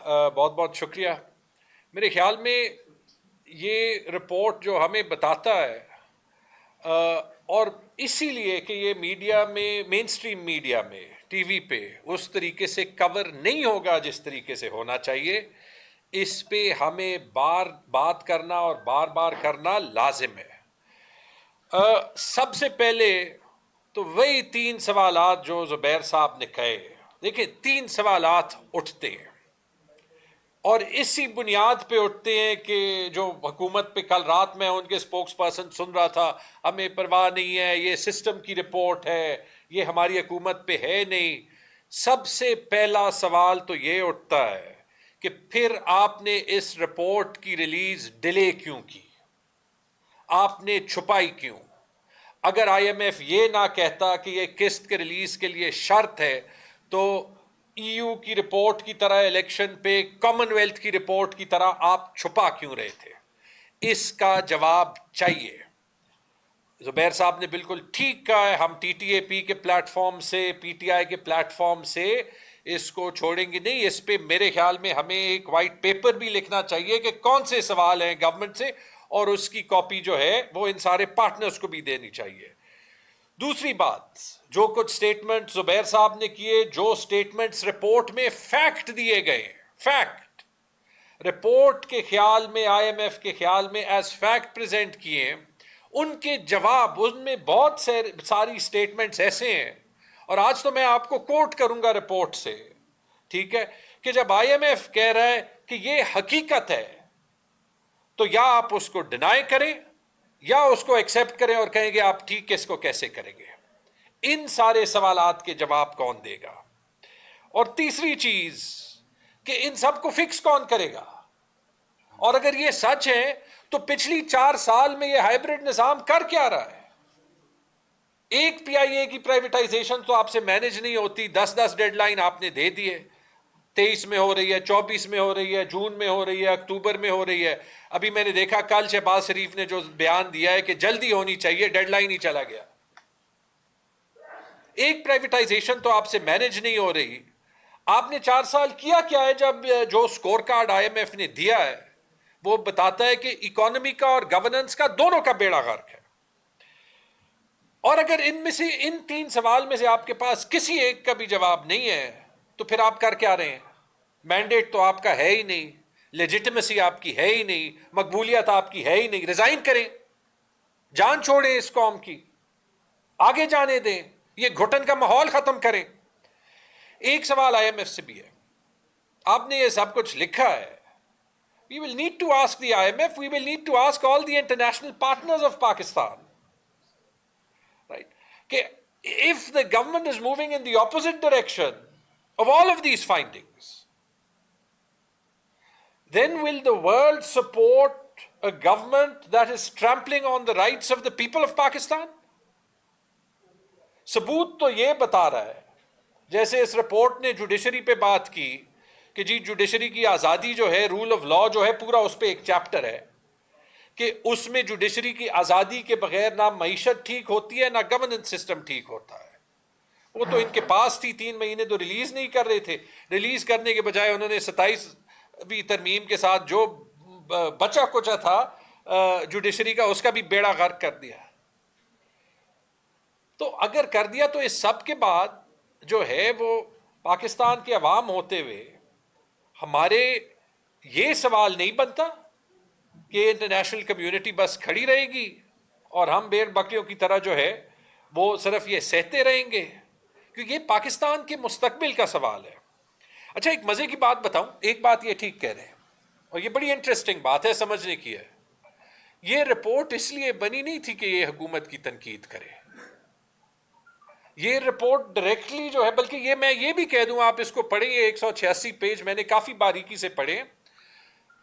بہت بہت شکریہ. میرے خیال میں یہ رپورٹ جو ہمیں بتاتا ہے اور اسی لیے کہ یہ میڈیا میں مین سٹریم میڈیا میں ٹی وی پہ اس طریقے سے کور نہیں ہوگا جس طریقے سے ہونا چاہیے، اس پہ ہمیں بات کرنا اور بار بار کرنا لازم ہے. سب سے پہلے تو وہی 3 سوالات جو زبیر صاحب نے کہے. دیکھیں 3 سوالات اٹھتے ہیں اور اسی بنیاد پہ اٹھتے ہیں کہ جو حکومت پہ کل رات میں ان کے سپوکس پرسن سن رہا تھا، ہمیں پرواہ نہیں ہے، یہ سسٹم کی رپورٹ ہے، یہ ہماری حکومت پہ ہے نہیں. سب سے پہلا سوال تو یہ اٹھتا ہے کہ پھر آپ نے اس رپورٹ کی ریلیز ڈیلے کیوں کی؟ آپ نے چھپائی کیوں؟ اگر آئی ایم ایف یہ نہ کہتا کہ یہ قسط کے ریلیز کے لیے شرط ہے تو ای یو کی رپورٹ کی طرح الیکشن پہ کامن ویلتھ کی رپورٹ کی طرح آپ چھپا کیوں رہے تھے؟ اس کا جواب چاہیے. زبیر صاحب نے بالکل ٹھیک کہا ہے، ہم ٹی ٹی اے پی کے پلیٹ فارم سے، پی ٹی آئی کے پلیٹ فارم سے اس کو چھوڑیں گے نہیں. اس پہ میرے خیال میں ہمیں ایک وائٹ پیپر بھی لکھنا چاہیے کہ کون سے سوال ہیں گورنمنٹ سے، اور اس کی کاپی جو ہے وہ ان سارے پارٹنرز کو بھی دینی چاہیے. دوسری بات، جو کچھ سٹیٹمنٹ زبیر صاحب نے کیے، جو سٹیٹمنٹس رپورٹ میں فیکٹ دیے گئے، فیکٹ رپورٹ کے خیال میں، آئی ایم ایف کے خیال میں ایز فیکٹ پریزنٹ کیے، ان کے جواب، ان میں بہت ساری سٹیٹمنٹس ایسے ہیں، اور آج تو میں آپ کو کوٹ کروں گا رپورٹ سے، ٹھیک ہے، کہ جب آئی ایم ایف کہہ رہا ہے کہ یہ حقیقت ہے تو یا آپ اس کو ڈینائی کریں یا اس کو ایکسیپٹ کریں اور کہیں گے آپ ٹھیک اس کو کیسے کریں گے. ان سارے سوالات کے جواب کون دے گا؟ اور تیسری چیز کہ ان سب کو فکس کون کرے گا؟ اور اگر یہ سچ ہے تو پچھلی 4 سال میں یہ ہائیبرڈ نظام کر کیا رہا ہے؟ ایک پی آئی اے کی پرائیویٹائزیشن تو آپ سے مینج نہیں ہوتی، 10 ڈیڈ لائن آپ نے دے دیے، 23 میں ہو رہی ہے، 24 میں ہو رہی ہے، جون میں ہو رہی ہے، اکتوبر میں ہو رہی ہے. ابھی میں نے دیکھا کل شہباز شریف نے جو بیان دیا ہے کہ جلدی ہونی چاہیے، ڈیڈ لائن ہی چلا گیا. ایک پرائیویٹائزیشن تو آپ سے مینج نہیں ہو رہی. آپ نے 4 سال کیا کیا ہے؟ جب جو score card I M F نے دیا ہے وہ بتاتا ہے کہ اکانومی کا اور گورننس کا دونوں کا بیڑا غرق ہے. اور اگر ان میں سے ان 3 سوال میں سے آپ کے پاس کسی ایک کا بھی جواب نہیں ہے تو پھر آپ کر کیا رہے ہیں؟ مینڈیٹ تو آپ کا ہے ہی نہیں، لیجٹمیسی آپ کی ہے ہی نہیں، مقبولیت آپ کی ہے ہی نہیں. ریزائن کریں، جان چھوڑیں اس قوم کی، آگے جانے دیں، یہ گھٹن کا ماحول ختم کریں. ایک سوال آئی ایم ایف سے بھی ہے، آپ نے یہ سب کچھ لکھا ہے. We will need to ask the IMF, we will need to ask all the international partners of Pakistan, right? If the government is moving in the opposite direction of all of these findings, then will the world support a government that is trampling on the rights of the people of Pakistan? ثبوت تو یہ بتا رہا ہے، جیسے اس report نے judiciary پہ بات کی کہ جی جوڈیشری کی آزادی جو ہے، رول آف لا جو ہے، پورا اس پہ ایک چیپٹر ہے کہ اس میں جوڈیشری کی آزادی کے بغیر نہ معیشت ٹھیک ہوتی ہے، نہ گورننس سسٹم ٹھیک ہوتا ہے. وہ تو ان کے پاس تھی، 3 مہینے تو ریلیز نہیں کر رہے تھے. ریلیز کرنے کے بجائے انہوں نے 27ویں ترمیم کے ساتھ جو بچا کچا تھا جوڈیشری کا، اس کا بھی بیڑا غرق کر دیا. تو اگر کر دیا تو اس سب کے بعد جو ہے وہ پاکستان کے عوام ہوتے ہوئے ہمارے یہ سوال نہیں بنتا کہ انٹرنیشنل کمیونٹی بس کھڑی رہے گی اور ہم بھیڑ بکریوں کی طرح جو ہے وہ صرف یہ سہتے رہیں گے؟ کیونکہ یہ پاکستان کے مستقبل کا سوال ہے. اچھا ایک مزے کی بات بتاؤں، ایک بات یہ ٹھیک کہہ رہے ہیں اور یہ بڑی انٹرسٹنگ بات ہے سمجھنے کی ہے. یہ رپورٹ اس لیے بنی نہیں تھی کہ یہ حکومت کی تنقید کرے، یہ رپورٹ ڈائریکٹلی جو ہے، بلکہ یہ میں یہ بھی کہہ دوں، آپ اس کو پڑھیں، یہ 186 پیج میں نے کافی باریکی سے پڑھے.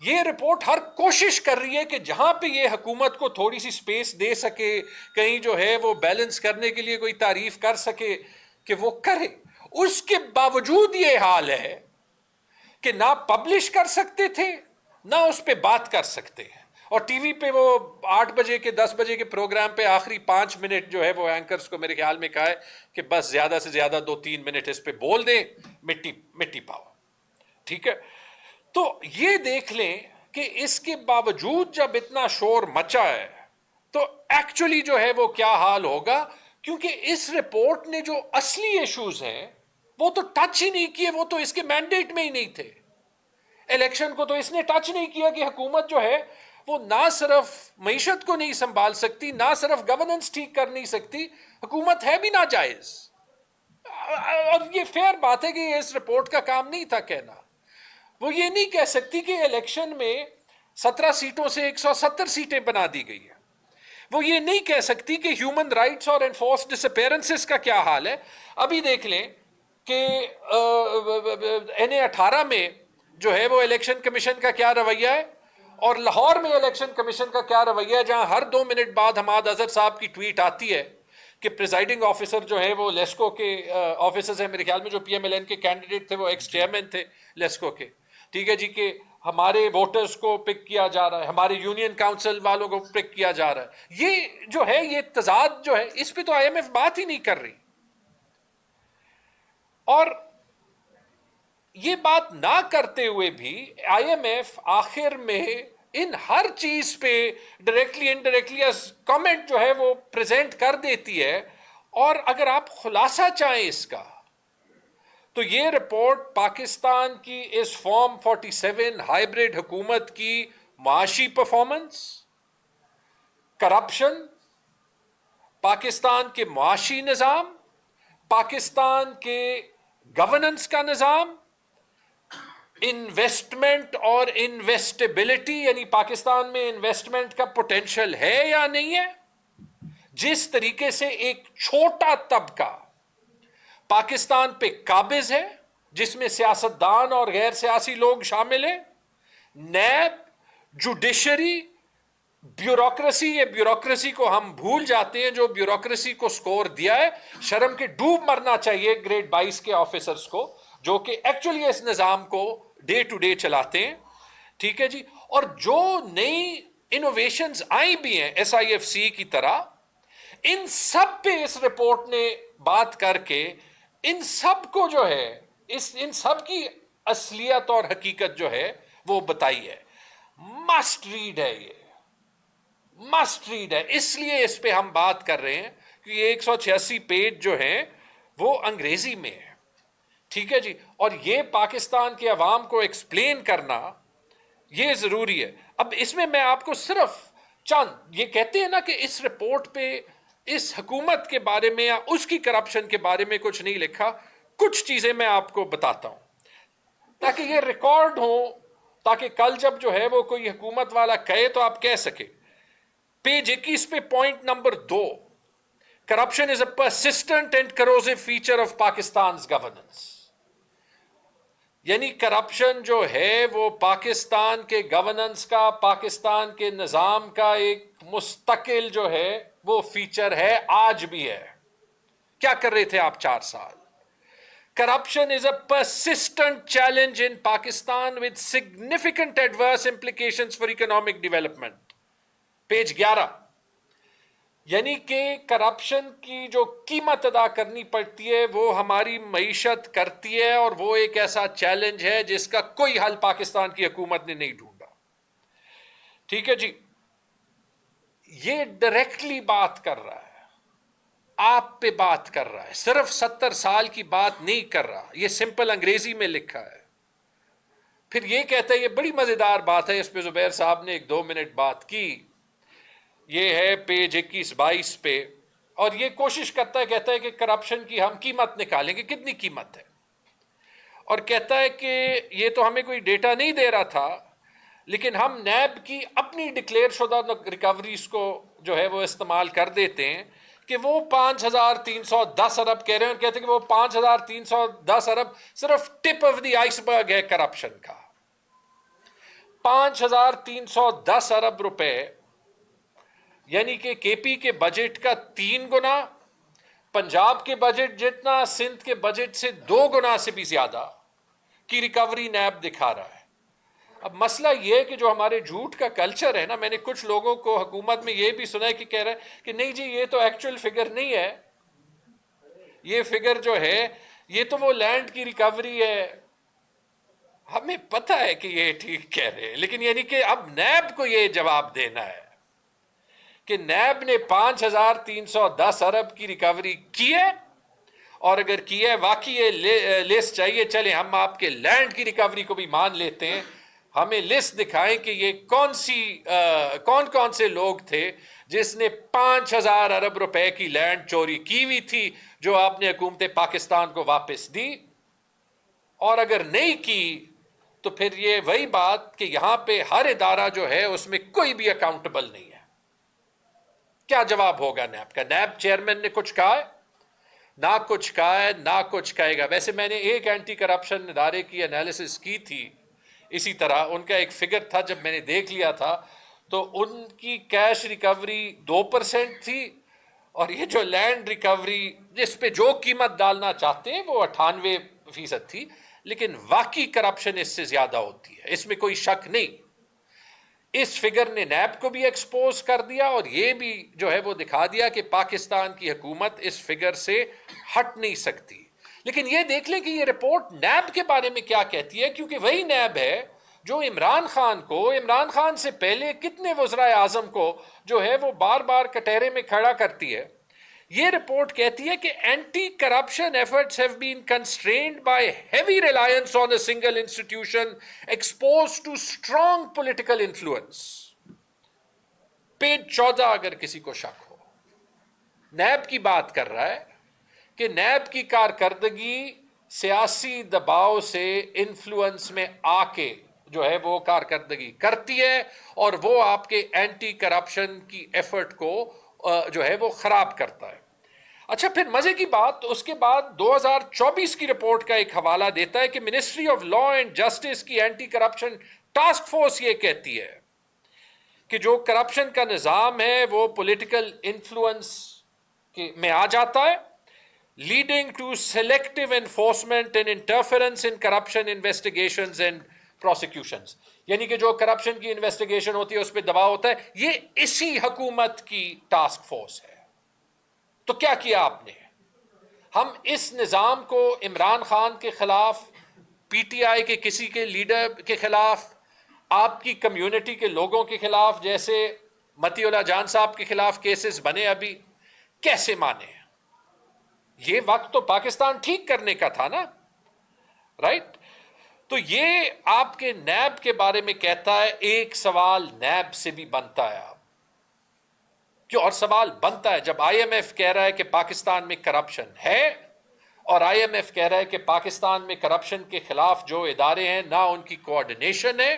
یہ رپورٹ ہر کوشش کر رہی ہے کہ جہاں پہ یہ حکومت کو تھوڑی سی سپیس دے سکے، کہیں جو ہے وہ بیلنس کرنے کے لیے کوئی تعریف کر سکے کہ وہ کرے. اس کے باوجود یہ حال ہے کہ نہ پبلش کر سکتے تھے، نہ اس پہ بات کر سکتے ہیں. اور ٹی وی پہ وہ 8 بجے کے 10 بجے کے پروگرام پہ آخری 5 منٹ جو ہے وہ اینکرز کو میرے خیال میں کہا ہے کہ بس زیادہ سے زیادہ 2-3 منٹ اس پہ بول دیں، مٹی پاؤ. ٹھیک ہے، تو یہ دیکھ لیں کہ اس کے باوجود جب اتنا شور مچا ہے تو ایکچولی جو ہے وہ کیا حال ہوگا، کیونکہ اس رپورٹ نے جو اصلی ایشوز ہیں وہ تو ٹچ ہی نہیں کیے، وہ تو اس کے مینڈیٹ میں ہی نہیں تھے۔ الیکشن کو تو اس نے ٹچ نہیں کیا کہ حکومت جو ہے وہ نہ صرف معیشت کو نہیں سنبھال سکتی، نہ صرف گورننس ٹھیک کر نہیں سکتی، حکومت ہے بھی ناجائز۔ اور یہ فیئر بات ہے کہ یہ اس رپورٹ کا کام نہیں تھا کہنا۔ وہ یہ نہیں کہہ سکتی کہ الیکشن میں 17 سیٹوں سے 170 سیٹیں بنا دی گئی ہیں۔ وہ یہ نہیں کہہ سکتی کہ ہیومن رائٹس اور انفورس ڈس اپیرنسز کا کیا حال ہے۔ ابھی دیکھ لیں کہ NA18 میں جو ہے وہ الیکشن کمیشن کا کیا رویہ ہے، اور لاہور میں الیکشن کمیشن کا کیا رویہ ہے، جہاں ہر 2 منٹ بعد حماد اظہر صاحب کی ٹویٹ آتی ہے کہ پریزائڈنگ آفیسر جو ہے وہ لیسکو کے آفیسرز ہیں، میرے خیال میں جو PMLN کے کینڈیڈیٹ تھے وہ ایکس چیئرمین تھے لیسکو کے، ٹھیک ہے جی، کہ ہمارے ووٹرز کو پک کیا جا رہا ہے، ہمارے یونین کاؤنسل والوں کو پک کیا جا رہا ہے۔ یہ جو ہے یہ تضاد جو ہے اس پہ تو IMF بات ہی نہیں کر رہی۔ اور یہ بات نہ کرتے ہوئے بھی IMF آخر میں ان ہر چیز پہ ڈائریکٹلی انڈائریکٹلی کامنٹ جو ہے وہ پریزنٹ کر دیتی ہے۔ اور اگر آپ خلاصہ چاہیں اس کا تو یہ رپورٹ پاکستان کی اس فارم 47 ہائیبرڈ حکومت کی معاشی پرفارمنس، کرپشن، پاکستان کے معاشی نظام، پاکستان کے گورننس کا نظام، انویسٹمنٹ اور انویسٹیبلٹی، یعنی پاکستان میں انویسٹمنٹ کا پوٹینشل ہے یا نہیں ہے، جس طریقے سے ایک چھوٹا طبقہ پاکستان پہ قابض ہے جس میں سیاستدان اور غیر سیاسی لوگ شامل ہیں، نیب، جوڈیشری، بیوروکریسی، یہ بیوروکریسی کو ہم بھول جاتے ہیں، جو بیوروکریسی کو سکور دیا ہے، شرم کے ڈوب مرنا چاہیے گریڈ 22 کے آفیسرز کو جو کہ ایکچولی اس نظام کو ڈے ٹو ڈے چلاتے ہیں، ٹھیک ہے جی۔ اور جو نئی انوویشنز آئی بھی ہیں SIFC کی طرح، ان سب پہ اس رپورٹ نے بات کر کے ان سب کو جو ہے ان سب کی اصلیت اور حقیقت جو ہے وہ بتائی ہے۔ مسٹ ریڈ ہے، یہ مسٹ ریڈ ہے، اس لیے اس پہ ہم بات کر رہے ہیں کہ یہ 186 پیج جو ہیں وہ انگریزی میں ہے، ٹھیک ہے جی۔ اور یہ پاکستان کے عوام کو ایکسپلین کرنا یہ ضروری ہے۔ اب اس میں آپ کو صرف چند یہ کہتے ہیں نا کہ اس رپورٹ پہ اس حکومت کے بارے میں یا اس کی کرپشن کے بارے میں کچھ نہیں لکھا، کچھ چیزیں میں آپ کو بتاتا ہوں تاکہ یہ ریکارڈ ہو، تاکہ کل جب جو ہے وہ کوئی حکومت والا کہے تو آپ کہہ سکے۔ پیج 21 پہ point number 2، corruption is a persistent and corrosive feature of Pakistan's governance, یعنی کرپشن جو ہے وہ پاکستان کے گورننس کا، پاکستان کے نظام کا ایک مستقل جو ہے وہ فیچر ہے، آج بھی ہے۔ کیا کر رہے تھے آپ 4 سال؟ Corruption is a persistent challenge in Pakistan with significant adverse implications for economic development, page 11۔ یعنی کہ کرپشن کی جو قیمت ادا کرنی پڑتی ہے وہ ہماری معیشت کرتی ہے، اور وہ ایک ایسا چیلنج ہے جس کا کوئی حل پاکستان کی حکومت نے نہیں ڈھونڈا، ٹھیک ہے جی۔ یہ ڈائریکٹلی بات کر رہا ہے، آپ پہ بات کر رہا ہے، صرف 70 سال کی بات نہیں کر رہا، یہ سمپل انگریزی میں لکھا ہے۔ پھر یہ کہتا ہے، یہ بڑی مزیدار بات ہے، اس پہ زبیر صاحب نے 1-2 منٹ بات کی، یہ ہے پیج 21-22 پہ، اور یہ کوشش کرتا ہے، کہتا ہے کہ کرپشن کی ہم قیمت نکالیں گے، کتنی قیمت ہے، اور کہتا ہے کہ یہ تو ہمیں کوئی ڈیٹا نہیں دے رہا تھا، لیکن ہم نیب کی اپنی ڈکلیئر شدہ ریکوریز کو جو ہے وہ استعمال کر دیتے ہیں کہ وہ 5310 ارب کہہ رہے ہیں، اور کہتے ہیں کہ وہ 5310 ارب صرف ٹپ آف دی آئس برگ ہے کرپشن کا۔ 5310 ارب روپے یعنی کہ KP کے بجٹ کا 3 گنا، پنجاب کے بجٹ جتنا، سندھ کے بجٹ سے 2 گنا سے بھی زیادہ کی ریکوری نیب دکھا رہا ہے۔ اب مسئلہ یہ ہے کہ جو ہمارے جھوٹ کا کلچر ہے نا، میں نے کچھ لوگوں کو حکومت میں یہ بھی سنا ہے کہ کہہ رہا ہے کہ نہیں جی یہ تو ایکچوئل فگر نہیں ہے، یہ فگر جو ہے یہ تو وہ لینڈ کی ریکوری ہے، ہمیں پتہ ہے کہ یہ ٹھیک کہہ رہے ہیں، لیکن یعنی کہ اب نیب کو یہ جواب دینا ہے کہ نیب نے 5,310 ارب کی ریکوری کی ہے، اور اگر کی ہے واقعی یہ لسٹ چاہیے، چلیں ہم آپ کے لینڈ کی ریکوری کو بھی مان لیتے ہیں، ہمیں لسٹ دکھائیں کہ یہ کون کون سے لوگ تھے جس نے 5,000 ارب روپے کی لینڈ چوری کی ہوئی تھی جو آپ نے حکومت پاکستان کو واپس دی، اور اگر نہیں کی تو پھر یہ وہی بات کہ یہاں پہ ہر ادارہ جو ہے اس میں کوئی بھی اکاؤنٹبل نہیں ہے۔ کیا جواب ہوگا نیب کا؟ نیب چیئرمین نے کچھ کہا ہے؟ نہ کچھ کہا ہے، نہ کچھ کہے گا۔ ویسے میں نے ایک اینٹی کرپشن ادارے کی انالیسس کی تھی اسی طرح، ان کا ایک فگر تھا، جب میں نے دیکھ لیا تھا تو ان کی کیش ریکوری 2% تھی، اور یہ جو لینڈ ریکوری جس پہ جو قیمت ڈالنا چاہتے ہیں وہ 98% تھی، لیکن واقعی کرپشن اس سے زیادہ ہوتی ہے، اس میں کوئی شک نہیں۔ اس فگر نے نیب کو بھی ایکسپوز کر دیا، اور یہ بھی جو ہے وہ دکھا دیا کہ پاکستان کی حکومت اس فگر سے ہٹ نہیں سکتی۔ لیکن یہ دیکھ لیں کہ یہ رپورٹ نیب کے بارے میں کیا کہتی ہے، کیونکہ وہی نیب ہے جو عمران خان سے پہلے کتنے وزراء اعظم کو جو ہے وہ بار بار کٹہرے میں کھڑا کرتی ہے۔ یہ رپورٹ کہتی ہے کہ anti corruption efforts have been constrained by heavy reliance on a single institution exposed to strong political influence. Page 14 اگر کسی کو شک ہو، نیب کی بات کر رہا ہے کہ نیب کی کارکردگی سیاسی دباؤ سے انفلوئنس میں آ کے جو ہے وہ کارکردگی کرتی ہے، اور وہ آپ کے اینٹی کرپشن کی ایفرٹ کو جو ہے وہ خراب کرتا ہے۔ اچھا، پھر مزے کی بات، اس کے بعد 2024 کی رپورٹ کا ایک حوالہ دیتا ہے کہ ministry of law and justice کی اینٹی کرپشن ٹاسک فورس یہ کہتی ہے کہ جو کرپشن کا نظام ہے وہ پولیٹیکل انفلوئنس میں آ جاتا ہے، leading to selective enforcement and interference in corruption investigations and prosecutions۔ یعنی کہ جو کرپشن کی انویسٹیگیشن ہوتی ہے اس پہ دباؤ ہوتا ہے۔ یہ اسی حکومت کی ٹاسک فورس ہے۔ تو کیا کیا آپ نے؟ ہم اس نظام کو عمران خان کے خلاف، پی ٹی آئی کے کسی کے لیڈر کے خلاف، آپ کی کمیونٹی کے لوگوں کے خلاف، جیسے متی اللہ جان صاحب کے خلاف کیسز بنے ابھی، کیسے مانے؟ یہ وقت تو پاکستان ٹھیک کرنے کا تھا نا، رائٹ؟ تو یہ آپ کے نیب کے بارے میں کہتا ہے۔ ایک سوال نیب سے بھی بنتا ہے، کیوں؟ اور سوال بنتا ہے جب آئی ایم ایف کہہ رہا ہے کہ پاکستان میں کرپشن ہے، اور آئی ایم ایف کہہ رہا ہے کہ پاکستان میں کرپشن کے خلاف جو ادارے ہیں نہ ان کی کوآرڈینیشن ہے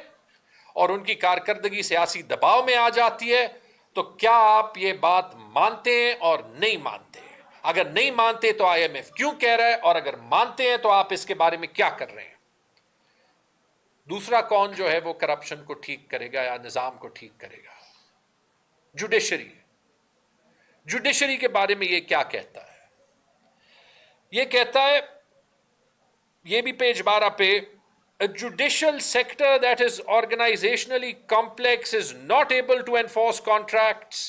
اور ان کی کارکردگی سیاسی دباؤ میں آ جاتی ہے، تو کیا آپ یہ بات مانتے ہیں اور نہیں مانتے؟ اگر نہیں مانتے تو آئی ایم ایف کیوں کہہ رہا ہے، اور اگر مانتے ہیں تو آپ اس کے بارے میں کیا کر رہے ہیں؟ دوسرا کون جو ہے وہ کرپشن کو ٹھیک کرے گا یا نظام کو ٹھیک کرے گا؟ جوڈیشری۔ جوڈیشری کے بارے میں یہ کیا کہتا ہے؟ یہ کہتا ہے، یہ بھی پیج 12 پہ، a judicial sector that is organizationally complex is not able to enforce contracts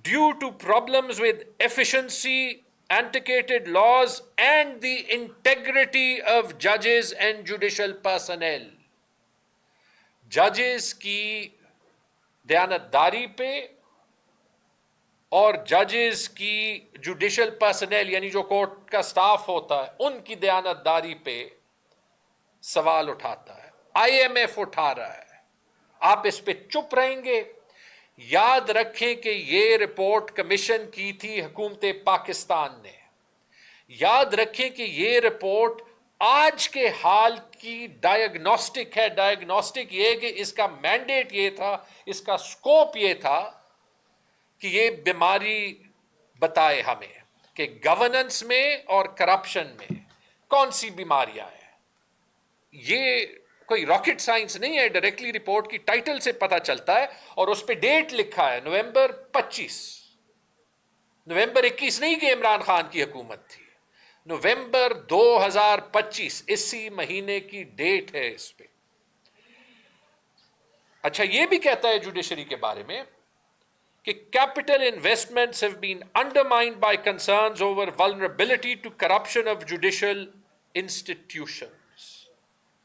due to problems with efficiency, antiquated laws, and the integrity of judges and judicial personnel۔ ججز کی دیانتداری پہ اور ججز کی جوڈیشل پرسنل یعنی جو court کا staff ہوتا ہے ان کی دیانتداری پہ سوال اٹھاتا ہے۔ آئی ایم ایف اٹھا رہا ہے، آپ اس پہ چپ رہیں گے؟ یاد رکھیں کہ یہ رپورٹ کمیشن کی تھی حکومت پاکستان نے۔ یاد رکھیں کہ یہ رپورٹ آج کے حال کی ڈائگنوسٹک ہے۔ ڈائگنوسٹک یہ کہ اس کا مینڈیٹ یہ تھا، اس کا سکوپ یہ تھا کہ یہ بیماری بتائے ہمیں کہ گورننس میں اور کرپشن میں کون سی بیماریاں ہیں۔ یہ کوئی راکٹ سائنس نہیں ہے، ڈائریکٹلی رپورٹ کی ٹائٹل سے پتہ چلتا ہے، اور اس پہ ڈیٹ لکھا ہے نومبر 25۔ نومبر 21 نہیں کہ عمران خان کی حکومت تھی، نومبر 2025 اسی مہینے کی ڈیٹ ہے اس پہ۔ اچھا، یہ بھی کہتا ہے جوڈیشری کے بارے میں کہ capital investments have been undermined by concerns over vulnerability to corruption of judicial institutions۔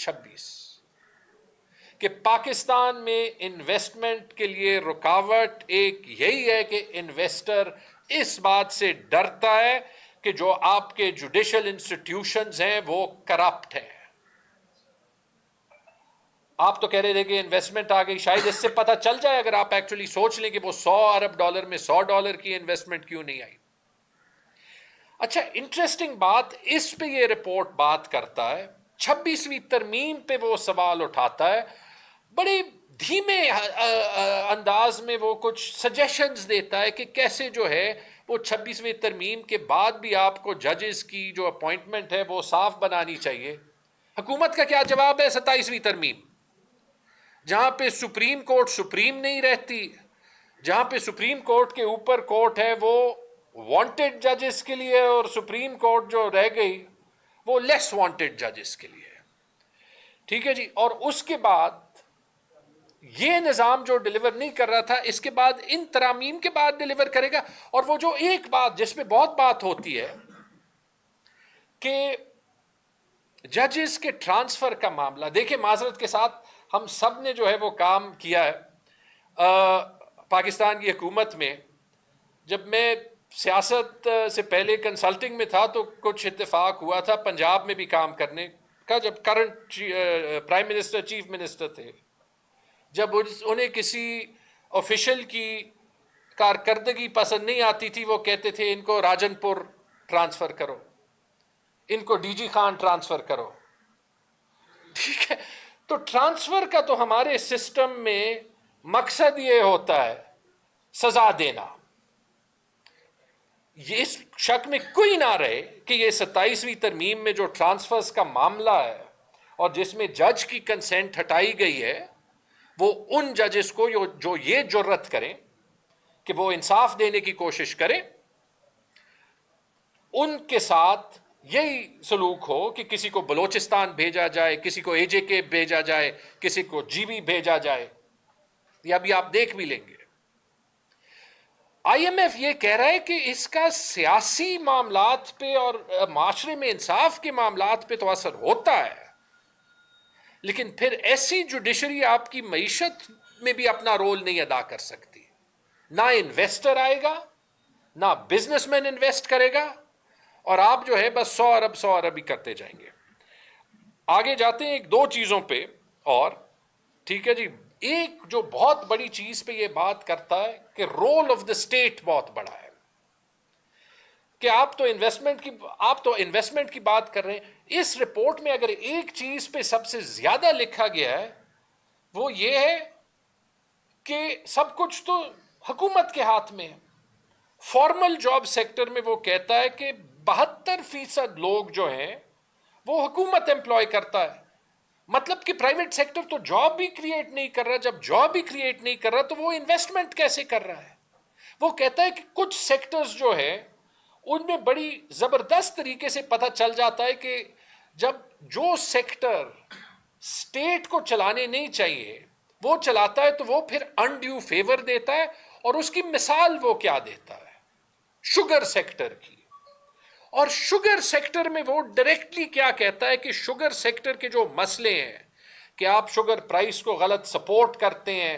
26 کہ پاکستان میں انویسٹمنٹ کے لیے رکاوٹ ایک یہی ہے کہ انویسٹر اس بات سے ڈرتا ہے کہ جو آپ کے جوڈیشل انسٹیٹیوشنز ہیں وہ کرپٹ ہیں. آپ تو کہہ رہے تھے کہ انویسٹمنٹ آ گئی, شاید اس سے پتہ چل جائے اگر آپ ایکچولی سوچ لیں کہ وہ $100 ارب میں $100 کی انویسٹمنٹ کیوں نہیں آئی. اچھا, انٹرسٹنگ بات اس پہ یہ رپورٹ بات کرتا ہے, 26ویں ترمیم پہ وہ سوال اٹھاتا ہے, بڑے دھیمے انداز میں وہ کچھ سجیشنز دیتا ہے کہ کیسے جو ہے وہ 26ویں ترمیم کے بعد بھی آپ کو ججز کی جو اپوائنٹمنٹ ہے وہ صاف بنانی چاہیے. حکومت کا کیا جواب ہے 27ویں ترمیم, جہاں پہ سپریم کورٹ سپریم نہیں رہتی, جہاں پہ سپریم کورٹ کے اوپر کورٹ ہے وہ وانٹڈ ججز کے لیے, اور سپریم کورٹ جو رہ گئی وہ لیس وانٹڈ ججز کے لیے. ٹھیک ہے جی, اور اس کے بعد یہ نظام جو ڈیلیور نہیں کر رہا تھا اس کے بعد ان ترامیم کے بعد ڈیلیور کرے گا. اور وہ جو ایک بات جس پہ بہت بات ہوتی ہے کہ ججز کے ٹرانسفر کا معاملہ, دیکھیں معذرت کے ساتھ ہم سب نے جو ہے وہ کام کیا ہے پاکستان کی حکومت میں. جب میں سیاست سے پہلے کنسلٹنگ میں تھا تو کچھ اتفاق ہوا تھا پنجاب میں بھی کام کرنے کا, جب current prime minister chief minister تھے, جب انہیں کسی آفیشل کی کارکردگی پسند نہیں آتی تھی وہ کہتے تھے ان کو راجن پور ٹرانسفر کرو, ان کو ڈی جی خان ٹرانسفر کرو. ٹھیک ہے, تو ٹرانسفر کا تو ہمارے سسٹم میں مقصد یہ ہوتا ہے سزا دینا. یہ اس شک میں کوئی نہ رہے کہ یہ 27ویں ترمیم میں جو ٹرانسفرز کا معاملہ ہے اور جس میں جج کی کنسنٹ ہٹائی گئی ہے, وہ ان ججز کو جو یہ جرت کریں کہ وہ انصاف دینے کی کوشش کریں, ان کے ساتھ یہی سلوک ہو کہ کسی کو بلوچستان بھیجا جائے, کسی کو اے جے کے بھیجا جائے, کسی کو جی بی بھیجا جائے. یہ ابھی آپ دیکھ بھی لیں گے. آئی ایم ایف یہ کہہ رہا ہے کہ اس کا سیاسی معاملات پہ اور معاشرے میں انصاف کے معاملات پہ تو اثر ہوتا ہے, لیکن پھر ایسی جوڈیشری آپ کی معیشت میں بھی اپنا رول نہیں ادا کر سکتی. نہ انویسٹر آئے گا, نہ بزنس مین انویسٹ کرے گا, اور آپ جو ہے بس 100 ارب ہی کرتے جائیں گے. آگے جاتے ہیں ایک دو چیزوں پہ اور. ٹھیک ہے جی, ایک جو بہت بڑی چیز پہ یہ بات کرتا ہے کہ رول آف دا اسٹیٹ بہت بڑا ہے, کہ آپ تو انویسٹمنٹ کی بات کر رہے ہیں. اس رپورٹ میں اگر ایک چیز پہ سب سے زیادہ لکھا گیا ہے وہ یہ ہے کہ سب کچھ تو حکومت کے ہاتھ میں ہے. فارمل جاب سیکٹر میں وہ کہتا ہے کہ 72% لوگ جو ہیں وہ حکومت ایمپلوائے کرتا ہے. مطلب کہ پرائیویٹ سیکٹر تو جاب بھی کریٹ نہیں کر رہا. جب جاب بھی کریٹ نہیں کر رہا تو وہ انویسٹمنٹ کیسے کر رہا ہے؟ وہ کہتا ہے کہ کچھ سیکٹرز جو ہے ان میں بڑی زبردست طریقے سے پتہ چل جاتا ہے کہ جب جو سیکٹر اسٹیٹ کو چلانے نہیں چاہیے وہ چلاتا ہے تو وہ پھر انڈیو فیور دیتا ہے. اور اس کی مثال وہ کیا دیتا ہے, شوگر سیکٹر کی. اور شوگر سیکٹر میں وہ ڈائریکٹلی کیا کہتا ہے کہ شوگر سیکٹر کے جو مسئلے ہیں کہ آپ شوگر پرائس کو غلط سپورٹ کرتے ہیں,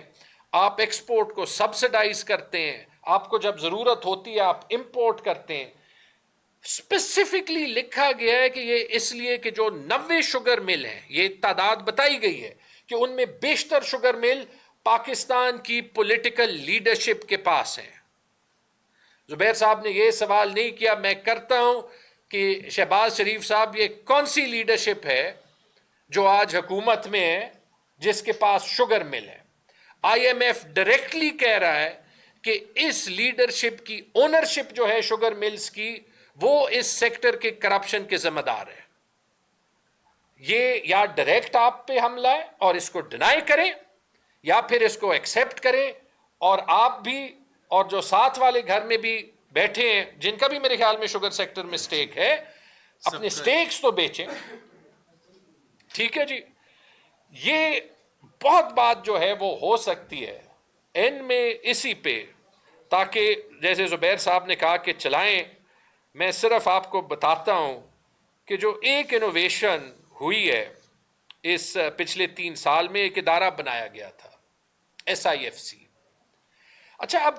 آپ ایکسپورٹ کو سبسڈائز کرتے ہیں, آپ کو جب ضرورت ہوتی ہے آپ امپورٹ کرتے ہیں. اسپیسیفکلی لکھا گیا ہے کہ یہ اس لیے کہ جو 90 شوگر مل ہیں, یہ تعداد بتائی گئی ہے کہ ان میں بیشتر شوگر مل پاکستان کی پولیٹیکل لیڈرشپ کے پاس ہیں. زبیر صاحب نے یہ سوال نہیں کیا, میں کرتا ہوں کہ شہباز شریف صاحب یہ کون سی لیڈرشپ ہے جو آج حکومت میں ہے جس کے پاس شوگر مل ہے؟ آئی ایم ایف ڈائریکٹلی کہہ رہا ہے کہ اس لیڈرشپ کی اونرشپ جو ہے شوگر ملز کی وہ اس سیکٹر کے کرپشن کے ذمہ دار ہے. یہ یا ڈائریکٹ آپ پہ حملہ ہے اور اس کو ڈینائی کریں, یا پھر اس کو ایکسیپٹ کریں اور آپ بھی اور جو ساتھ والے گھر میں بھی بیٹھے ہیں جن کا بھی میرے خیال میں شوگر سیکٹر میں سٹیک ہے, اپنے سٹیکس تو بیچیں. ٹھیک ہے جی, یہ بہت بات جو ہے وہ ہو سکتی ہے ان میں اسی پہ, تاکہ جیسے زبیر صاحب نے کہا کہ چلائیں. میں صرف آپ کو بتاتا ہوں کہ جو ایک انوویشن ہوئی ہے اس پچھلے 3 سال میں، ایک ادارہ بنایا گیا تھا SIFC. اچھا، اب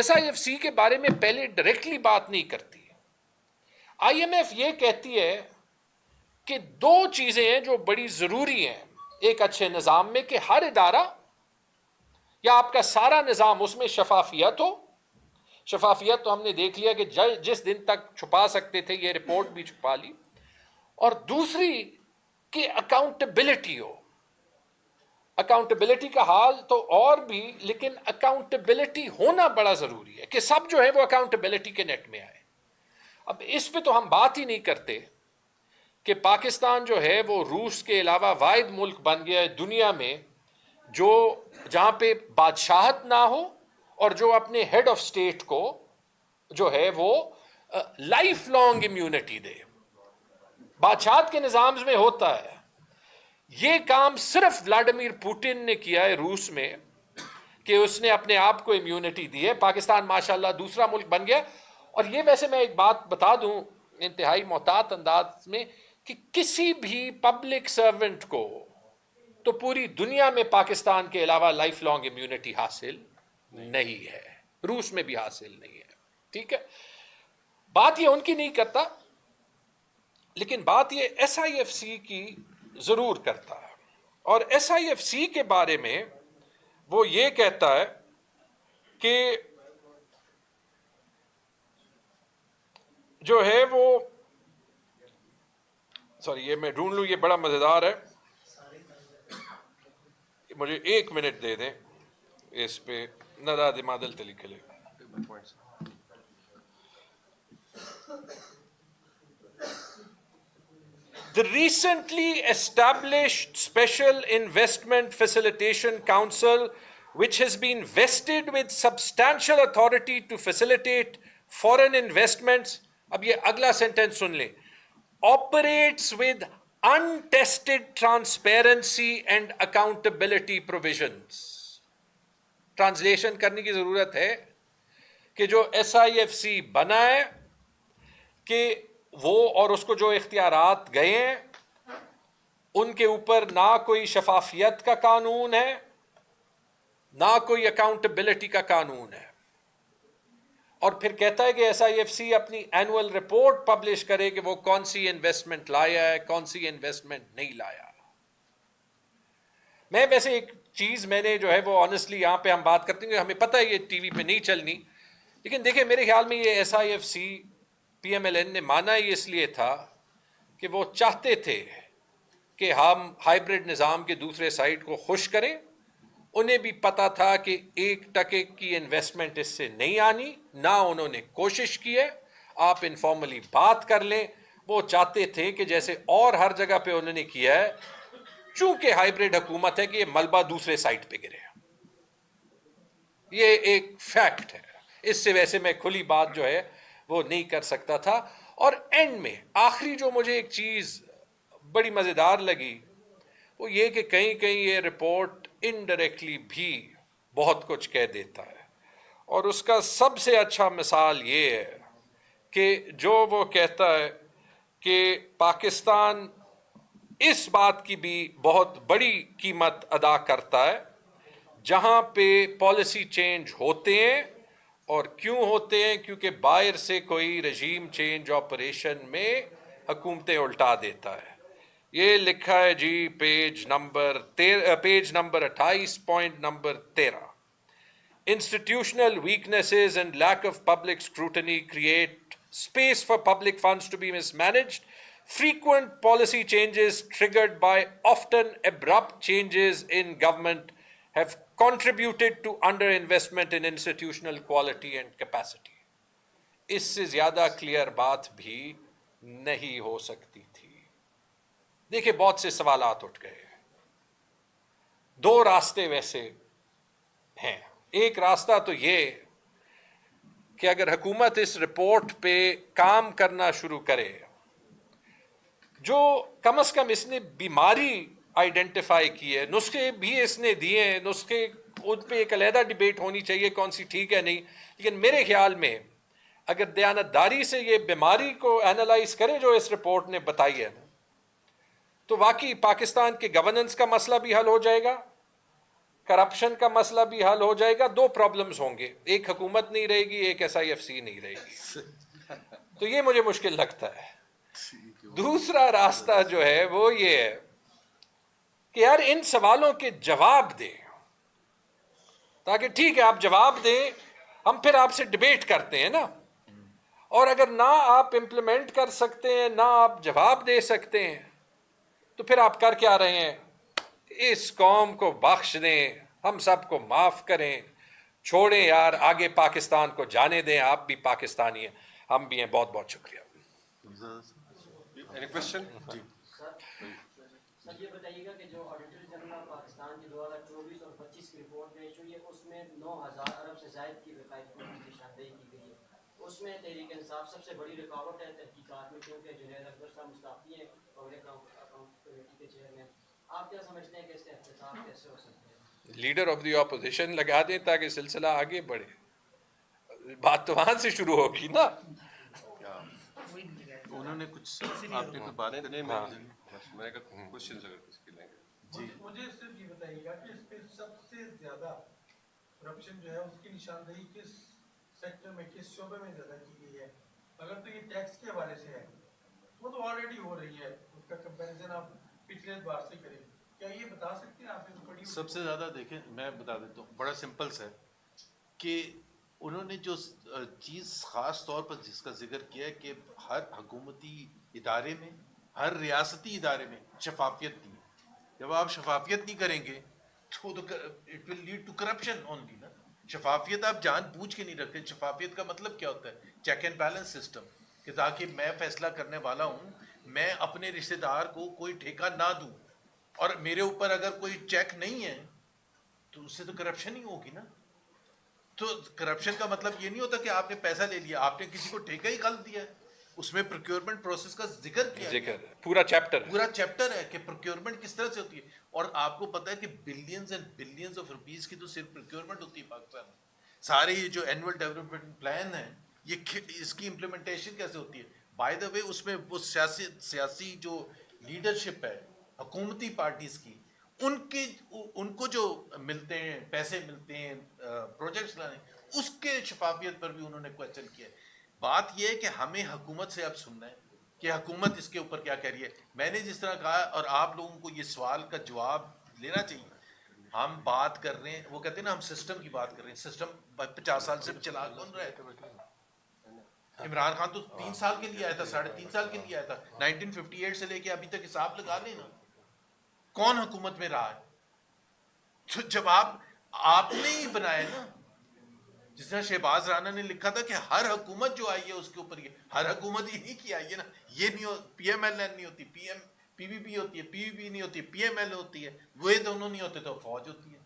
SIFC کے بارے میں پہلے ڈائریکٹلی بات نہیں کرتی. IMF یہ کہتی ہے کہ 2 چیزیں ہیں جو بڑی ضروری ہیں ایک اچھے نظام میں، کہ ہر ادارہ یا آپ کا سارا نظام اس میں شفافیت ہو. شفافیت تو ہم نے دیکھ لیا کہ جس دن تک چھپا سکتے تھے یہ رپورٹ بھی چھپا لی. اور دوسری کہ اکاؤنٹیبلٹی ہو. اکاؤنٹیبلٹی کا حال تو اور بھی، لیکن اکاؤنٹیبلٹی ہونا بڑا ضروری ہے کہ سب جو ہے وہ اکاؤنٹیبلٹی کے نیٹ میں آئے. اب اس پہ تو ہم بات ہی نہیں کرتے کہ پاکستان جو ہے وہ روس کے علاوہ واحد ملک بن گیا ہے دنیا میں جہاں پہ بادشاہت نہ ہو اور جو اپنے ہیڈ آف اسٹیٹ کو جو ہے وہ لائف لانگ امیونٹی دے. بادشاہت کے نظام میں ہوتا ہے. یہ کام صرف ولاڈیمیر پوٹن نے کیا ہے روس میں کہ اس نے اپنے آپ کو امیونٹی دی ہے. پاکستان ماشاءاللہ دوسرا ملک بن گیا. اور یہ ویسے میں ایک بات بتا دوں انتہائی محتاط انداز میں کہ کسی بھی پبلک سرونٹ کو تو پوری دنیا میں پاکستان کے علاوہ لائف لانگ امیونٹی حاصل نہیں ہے، روس میں بھی حاصل نہیں ہے. ٹھیک ہے، بات یہ ان کی نہیں کرتا، لیکن بات یہ SIFC کی ضرور کرتا ہے. اور SIFC کے بارے میں وہ یہ کہتا ہے کہ جو ہے وہ یہ میں ڈھونڈ لوں، یہ بڑا مزیدار ہے، مجھے 1 منٹ دے دیں اس پہ. ندا دمادل تلی clay The recently established Special Investment Facilitation Council, which has been vested with substantial authority to facilitate foreign investments, اب یہ اگلا سینٹنس سن لیں، operates with untested transparency and accountability provisions. Translation کرنے کی ضرورت ہے کہ جو SIFC بنا ہے کہ وہ اور اس کو جو اختیارات گئے ہیں ان کے اوپر نہ کوئی شفافیت کا قانون ہے، نہ کوئی اکاؤنٹیبلٹی کا قانون ہے. اور پھر کہتا ہے کہ SIFC اپنی اینول رپورٹ پبلش کرے کہ وہ کون سی انویسٹمنٹ لایا ہے، کون سی انویسٹمنٹ نہیں لایا. میں ویسے ایک چیز میں نے جو ہے وہ آنیسٹلی یہاں پہ ہم بات کرتے ہیں کہ ہمیں پتہ ہے یہ ٹی وی پہ نہیں چلنی، لیکن دیکھیں میرے خیال میں یہ SIFC PMLN نے مانا ہی اس لیے تھا کہ وہ چاہتے تھے کہ ہم ہائیبرڈ نظام کے دوسرے سائڈ کو خوش کریں. انہیں بھی پتا تھا کہ 1% کی انویسٹمنٹ اس سے نہیں آنی، نہ انہوں نے کوشش کی ہے. آپ انفارملی بات کر لیں، وہ چاہتے تھے کہ جیسے اور ہر جگہ پہ انہوں نے کیا ہے، چونکہ ہائیبرڈ حکومت ہے کہ یہ ملبہ دوسرے سائٹ پہ گرے. یہ ایک فیکٹ ہے، اس سے ویسے میں کھلی بات جو ہے وہ نہیں کر سکتا تھا. اور اینڈ میں آخری جو مجھے ایک چیز بڑی مزیدار لگی وہ یہ کہ کہیں کہیں یہ رپورٹ انڈائریکٹلی بھی بہت کچھ کہہ دیتا ہے. اور اس کا سب سے اچھا مثال یہ ہے کہ جو وہ کہتا ہے کہ پاکستان اس بات کی بھی بہت بڑی قیمت ادا کرتا ہے جہاں پہ پالیسی چینج ہوتے ہیں. اور کیوں ہوتے ہیں؟ کیونکہ باہر سے کوئی رجیم چینج آپریشن میں حکومتیں الٹا دیتا ہے. یہ لکھا ہے جی page number 28 point number 13. Institutional weaknesses and lack of public scrutiny create space for public funds to be mismanaged. Frequent policy changes triggered by often abrupt changes in government have contributed to underinvestment in institutional quality and capacity. اس سے زیادہ clear بات بھی نہیں ہو سکتی تھی. دیکھیں بہت سے سوالات اٹھ گئے. 2 راستے ویسے ہیں. ایک راستہ تو یہ کہ اگر حکومت اس رپورٹ پہ کام کرنا شروع کرے، جو کم از کم اس نے بیماری آئیڈینٹیفائی کی ہے، نسخے بھی اس نے دیے ہیں، نسخے ان پہ ایک علیحدہ ڈیبیٹ ہونی چاہیے کون سی ٹھیک ہے نہیں، لیکن میرے خیال میں اگر دیانتداری سے یہ بیماری کو اینالائز کرے جو اس رپورٹ نے بتائی ہے، تو واقعی پاکستان کے گورننس کا مسئلہ بھی حل ہو جائے گا, کرپشن کا مسئلہ بھی حل ہو جائے گا. دو پرابلمز ہوں گے, ایک حکومت نہیں رہے گی, ایک SIFC نہیں رہے گی. تو یہ مجھے مشکل لگتا ہے. دوسرا راستہ جو ہے وہ یہ ہے کہ یار ان سوالوں کے جواب دیں, تاکہ ٹھیک ہے آپ جواب دیں, ہم پھر آپ سے ڈبیٹ کرتے ہیں نا. اور اگر نہ آپ امپلیمنٹ کر سکتے ہیں, نہ آپ جواب دے سکتے ہیں, تو پھر آپ کر کیا رہے ہیں؟ اس قوم کو بخش دیں, ہم سب کو معاف کریں, چھوڑیں یار, آگے پاکستان کو جانے دیں. آپ بھی پاکستانی ہیں, ہم بھی ہیں. بہت بہت شکریہ. Any question? جی سر یہ بتائیے گا کہ جو آڈیٹر جنرل پاکستان کی 2024 اور 25 کی رپورٹ پیش ہوئی ہے, اس میں 9,000 ارب سے زائد کی وقائع کی نشاندہی کی گئی ہے. اس میں تحریک انصاف سب سے بڑی رکاوٹ ہے تحقیقات میں, کیونکہ جنید اکبر صاحب مستعفی ہیں پبلک اکاؤنٹ کمیٹی کے چیئرمین. آپ کیا سمجھتے ہیں کہ اس کا احتساب کیسے ہو سکتا ہے؟ لیڈر آف دی اپوزیشن لگا دیں تاکہ سلسلہ آگے بڑھے. بات تو وہاں سے شروع ہوگی نا. انہوں نے کچھ آپ نے کوئی بات نہیں, میں کا کوشچن اگر کس کے لیں گے. جی مجھے صرف یہ بتائیے گا کہ اس پہ سب سے زیادہ کرپشن جو ہے اس کی نشاندہی کس سیکٹر میں, کس شعبے میں زیادہ کی گئی ہے؟ اگر تو یہ ٹیکس کے حوالے سے ہے, وہ تو آلریڈی ہو رہی ہے, اس کا کمپیریزن آپ پچھلے بار سے کریں. کیا یہ بتا سکتے ہیں آپ؟ سب سے زیادہ دیکھیں, میں بتا دیتا ہوں, بڑا سمپل سا ہے کہ انہوں نے جو چیز خاص طور پر جس کا ذکر کیا ہے کہ ہر حکومتی ادارے میں, ہر ریاستی ادارے میں شفافیت دی. جب آپ شفافیت نہیں کریں گے تو it will lead to corruption only نا. شفافیت آپ جان بوجھ کے نہیں رکھتے. شفافیت کا مطلب کیا ہوتا ہے؟ چیک اینڈ بیلنس سسٹم, کہ تاکہ میں فیصلہ کرنے والا ہوں, میں اپنے رشتہ دار کو کوئی ٹھیکہ نہ دوں, اور میرے اوپر اگر کوئی چیک نہیں ہے تو اس سے تو کرپشن ہی ہوگی نا. تو کرپشن کا مطلب یہ نہیں ہوتا کہ آپ نے پیسہ لے لیا, آپ نے کسی کو ٹھیکہ ہی غلط دیا ہے. اس میں پروکیورمنٹ پروسیس کا ذکر کیا ہے, پورا چیپٹر ہے کہ پروکیورمنٹ کس طرح سے ہوتی ہے. اور آپ کو پتا ہے کہ billions and billions of rupees کی تو صرف پروکیورمنٹ ہوتی ہے پاکستان میں. سارے یہ جو اینول ڈیولپمنٹ پلان ہے, یہ اس کی امپلیمنٹیشن کیسے ہوتی ہے؟ بائی دا وے اس میں وہ سیاسی جو لیڈرشپ ہے حکومتی پارٹیز کی, ان کو جو ملتے ہیں پیسے ملتے ہیں پروجیکٹس لانے, اس کے شفافیت پر بھی انہوں نے کوشچن کیا ہے. بات یہ ہے کہ ہمیں حکومت سے اب سننا ہے کہ حکومت اس کے اوپر کیا کہہ رہی ہے. میں نے جس طرح کہا, اور آپ لوگوں کو یہ سوال کا جواب لینا چاہیے, ہم بات کر رہے ہیں, وہ کہتے ہیں نا ہم سسٹم کی بات کر رہے ہیں. سسٹم 50 سال سے چلا کون رہا ہے؟ عمران خان تو 3 سال کے لیے آیا تھا, 3.5 سال کے لیے آیا تھا. 1958 سے لے کے ابھی تک حساب لگا لینا کون حکومت میں رہا ہے. تو جب آپ نے ہی بنایا نا, جس طرح شہباز رانا نے لکھا تھا کہ ہر حکومت جو آئی ہے اس کے اوپر یہ, ہر حکومت ہی نہیں کی آئی ہے نا. یہ نہیں PMLN نہیں ہوتی, PVP ہوتی ہے, PVP نہیں ہوتی, PML ہوتی ہے, وہ دونوں نہیں ہوتے تو فوج ہوتی ہے.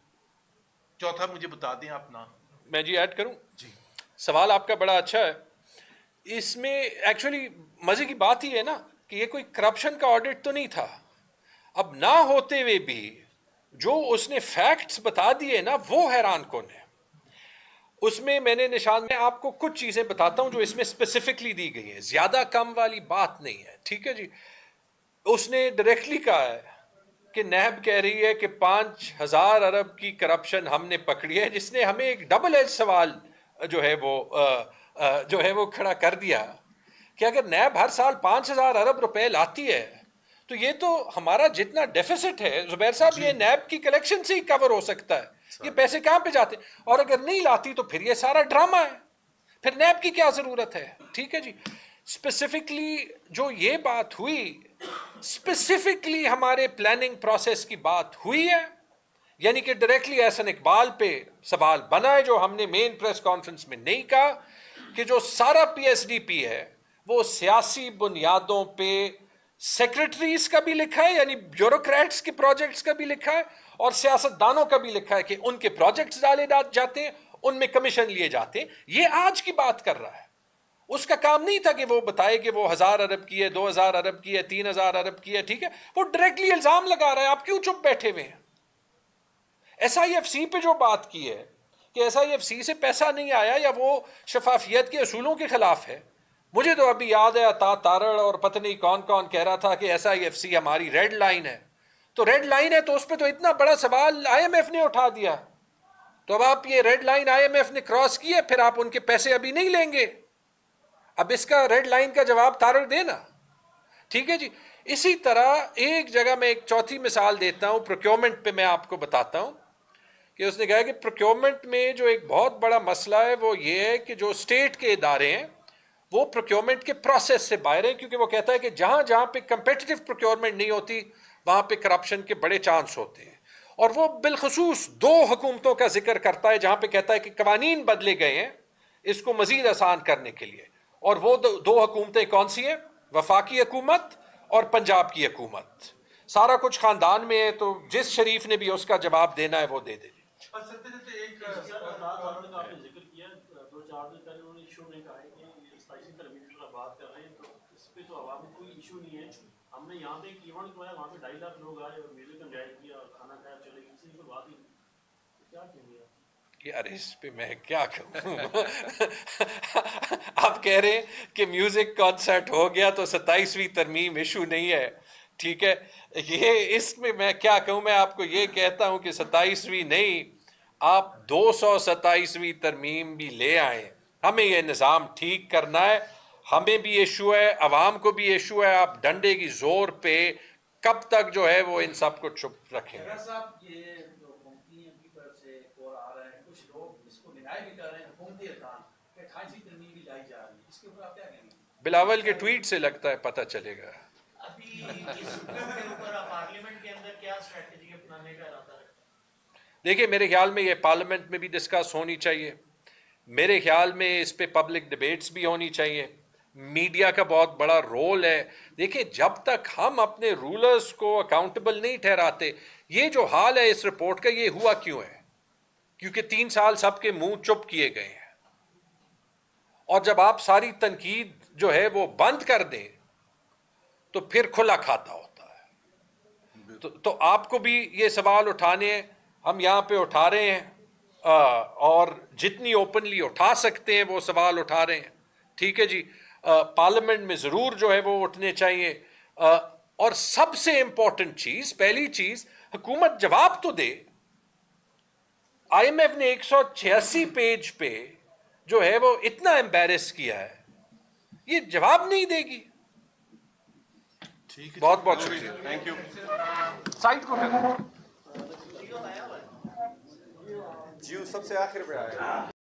چوتھا مجھے بتا دیں آپ نام. میں جی ایڈ کروں؟ جی سوال آپ کا بڑا اچھا ہے. اس میں ایکچولی مزے کی بات ہی ہے نا کہ یہ کوئی کرپشن کا آڈٹ تو نہیں تھا. اب نہ ہوتے ہوئے بھی جو اس نے فیکٹس بتا دیے نا, وہ حیران کن ہے. اس میں نے نشان میں آپ کو کچھ چیزیں بتاتا ہوں جو اس میں اسپیسیفکلی دی گئی ہیں. زیادہ کم والی بات نہیں ہے, ٹھیک ہے جی. اس نے ڈائریکٹلی کہا ہے کہ نیب کہہ رہی ہے کہ 5,000 ارب کی کرپشن ہم نے پکڑی ہے, جس نے ہمیں ایک ڈبل ایج سوال جو ہے وہ کھڑا کر دیا کہ اگر نیب ہر سال 5,000 ارب روپے لاتی ہے تو یہ تو ہمارا جتنا ڈیفیسٹ ہے زبیر صاحب, یہ نیب کی کلیکشن سے ہی کور ہو سکتا ہے. یہ پیسے کہاں پہ جاتے, اور اگر نہیں لاتی تو پھر یہ سارا ڈرامہ ہے, پھر نیب کی کیا ضرورت ہے. ٹھیک ہے جی. اسپیسیفکلی جو یہ بات ہوئی, اسپیسیفکلی ہمارے پلاننگ پروسیس کی بات ہوئی ہے, یعنی کہ ڈائریکٹلی احسن اقبال پہ سوال بنا ہے, جو ہم نے مین پریس کانفرنس میں نہیں کہا کہ جو سارا PSDP ہے وہ سیاسی بنیادوں پہ سیکرٹریز کا بھی لکھا ہے, یعنی بیوروکریٹس کے پروجیکٹس کا بھی لکھا ہے, اور سیاست دانوں کا بھی لکھا ہے کہ ان کے پروجیکٹس ڈالے جاتے ہیں, ان میں کمیشن لیے جاتے ہیں. یہ آج کی بات کر رہا ہے. اس کا کام نہیں تھا کہ وہ بتائے کہ وہ 1,000 ارب کی ہے, 2,000 ارب کی ہے, 3,000 ارب کی ہے. ٹھیک ہے, وہ ڈائریکٹلی الزام لگا رہا ہے. آپ کیوں چپ بیٹھے ہوئے ہیں؟ SIFC پہ جو بات کی ہے کہ SIFC سے پیسہ نہیں آیا یا وہ شفافیت کے اصولوں کے خلاف ہے, مجھے تو ابھی یاد ہے عطا تارڑ اور پتہ نہیں کون کون کہہ رہا تھا کہ SIFC ہماری ریڈ لائن ہے. تو ریڈ لائن ہے تو اس پہ تو اتنا بڑا سوال IMF نے اٹھا دیا. تو اب آپ یہ ریڈ لائن IMF نے کراس کی ہے, پھر آپ ان کے پیسے ابھی نہیں لیں گے. اب اس کا ریڈ لائن کا جواب تارڑ دینا. ٹھیک ہے جی. اسی طرح ایک جگہ میں ایک چوتھی مثال دیتا ہوں, پروکیورمنٹ پہ میں آپ کو بتاتا ہوں کہ اس نے کہا کہ پروکیورمنٹ میں جو ایک بہت بڑا مسئلہ ہے وہ یہ ہے کہ جو اسٹیٹ کے ادارے ہیں وہ پروکیورمنٹ کے پروسیس سے باہر ہیں, کیونکہ وہ کہتا ہے کہ جہاں جہاں پہ کمپیٹیٹو پروکیورمنٹ نہیں ہوتی وہاں پہ کرپشن کے بڑے چانس ہوتے ہیں. اور وہ بالخصوص 2 حکومتوں کا ذکر کرتا ہے جہاں پہ کہتا ہے کہ قوانین بدلے گئے ہیں اس کو مزید آسان کرنے کے لیے. اور وہ 2 حکومتیں کون سی ہیں؟ وفاقی حکومت اور پنجاب کی حکومت. سارا کچھ خاندان میں ہے, تو جس شریف نے بھی اس کا جواب دینا ہے وہ دے دے. اور سر ایک آپ نے ذکر کیا 2-4 دن پہلے انہوں نے ایشو میں کہا ہے کہ یہ 27 ترمیم کی بات کر رہے ہیں, تو اس پہ تو عوام میں کوئی ایشو نہیں ہے. ہم نے یہاں پہ ایک ایونٹ کرایا, وہاں پہ 2.5 لاکھ لوگ آئے اور میوزک انجوائے کیا اور کھانا کھایا, چلے گئے, کسی کو بات ہی نہیں. کیا کہیں گے یار اس پہ میں کیا کہوں. آپ کہہ رہے ہیں کہ میوزک کانسرٹ ہو گیا تو 27ویں ترمیم ایشو نہیں ہے. ٹھیک ہے, یہ اس میں کیا کہوں. میں آپ کو یہ کہتا ہوں کہ 27ویں نہیں, آپ 227ویں ترمیم بھی لے آئیں. ہمیں یہ نظام ٹھیک کرنا ہے, ہمیں بھی ایشو ہے, عوام کو بھی ایشو ہے. آپ ڈنڈے کی زور پہ کب تک جو ہے وہ ان سب کو چپ رکھیں گے. صاحب یہ جو کمپنیوں کی طرف سے اور آ رہے ہیں, کچھ لوگ اس کو ڈینائی بھی کر رہے ہیں حکومتی ارکان کہ 28ویں ترمیم بھی لائی جا رہی ہے, اس کے اوپر آپ کیا کہیں گے؟ بلاول کے ٹویٹ سے لگتا ہے پتہ چلے گا. ابھی اس کے اوپر پارلیمنٹ کے اندر کیا اسٹریٹجی اپنانے کا ارادہ ہے؟ دیکھیے میرے خیال میں یہ پارلیمنٹ میں بھی ڈسکس ہونی چاہیے. میرے خیال میں اس پہ پبلک ڈبیٹس بھی ہونی چاہیے. میڈیا کا بہت بڑا رول ہے. دیکھیں جب تک ہم اپنے رولرز کو اکاؤنٹیبل نہیں ٹھہراتے, یہ جو حال ہے اس رپورٹ کا, یہ ہوا کیوں ہے؟ کیونکہ 3 سال سب کے منہ چپ کیے گئے ہیں. اور جب آپ ساری تنقید جو ہے وہ بند کر دیں تو پھر کھلا کھاتا ہوتا ہے. تو آپ کو بھی یہ سوال اٹھانے ہیں, ہم یہاں پہ اٹھا رہے ہیں, اور جتنی اوپنلی اٹھا سکتے ہیں وہ سوال اٹھا رہے ہیں. ٹھیک ہے جی. پارلیمنٹ میں ضرور جو ہے وہ اٹھنے چاہیے. اور سب سے امپورٹنٹ چیز, پہلی چیز, حکومت جواب تو دے. IMF نے 186 پیج پہ جو ہے وہ اتنا امبیرس کیا ہے, یہ جواب نہیں دے گی. بہت بہت شکریہ. Thank you. سائٹ کو جیو سب سے آخر پہ آئے.